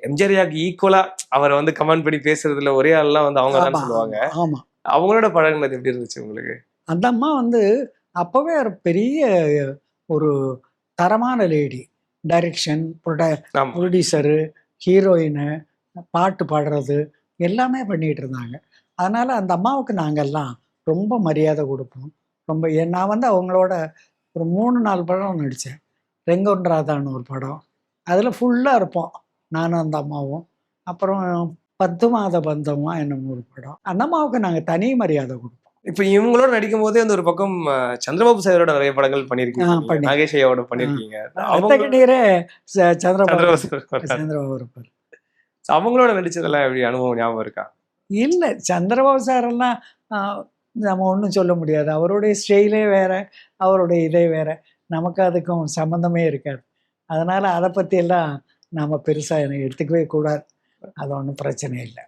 எம்ஜிஆருக்கு ஈக்குவலா அவரை வந்து கமெண்ட் பண்ணி பேசுறதுல ஒரே ஆள்லாம் வந்து அவங்க தான் சொல்லுவாங்க. ஆமா. அவங்களோட பழகுனது எப்படி இருந்துச்சு உங்களுக்கு? அந்த அம்மா வந்து அப்பவே ஒரு பெரிய ஒரு தரமான லேடி. டைரக்ஷன், ஆமா. ப்ரொடியூசரு, ஹீரோயினு, பாட்டு பாடுறது எல்லாமே பண்ணிட்டு இருந்தாங்க. அதனால அந்த அம்மாவுக்கு நாங்கெல்லாம் ரொம்ப மரியாதை குடுப்போம். ரொம்ப நான் வந்து அவங்களோட ஒரு 3, 4 படம் நடிச்சேன். ரெங்கொன் ராதான்னு ஒரு படம். அதில ஃபுல்லா இருப்போம். நானும் அந்த அம்மாவும். அப்புறம் 10 மாத பந்தமா என்னமோ ஒரு படம். அந்த அம்மாவுக்கு நாங்க தனி மரியாதை குடுப்போம். இப்ப இவங்களோட நடிக்கும்போதே அந்த ஒரு பக்கம் சந்திரபாபு சாரோட நெறைய படங்கள் பண்ணியிருக்கீங்க நீங்க. பண்ணியிருக்கேன். நாகேஷ் ஐயாவோட ஆ. பண்ணியிருக்கீங்க. ரத்த அவங்க கண்ணீரே சந்திரபாபு சந்திரபாபு சார் வராரு. சந்திரபாபு இருப்பாரு. அவங்களோட நடிச்சதெல்லாம் எப்படி அனுபவம் ஞாபகம் இருக்கா? இல்ல சந்திரபாபு சாரெல்லாம் அ நம்ம ஒண்ணும் சொல்ல முடியாது. அவருடைய ஸ்டைலே வேற, அவருடைய இதே வேற. நமக்கு அதுக்கும் சம்மந்தமே இருக்காது. அதனால அத பத்தியெல்லாம் நாம பெருசா எடுத்துக்கவே கூடாது. அது ஒண்ணும் பிரச்சனை இல்ல.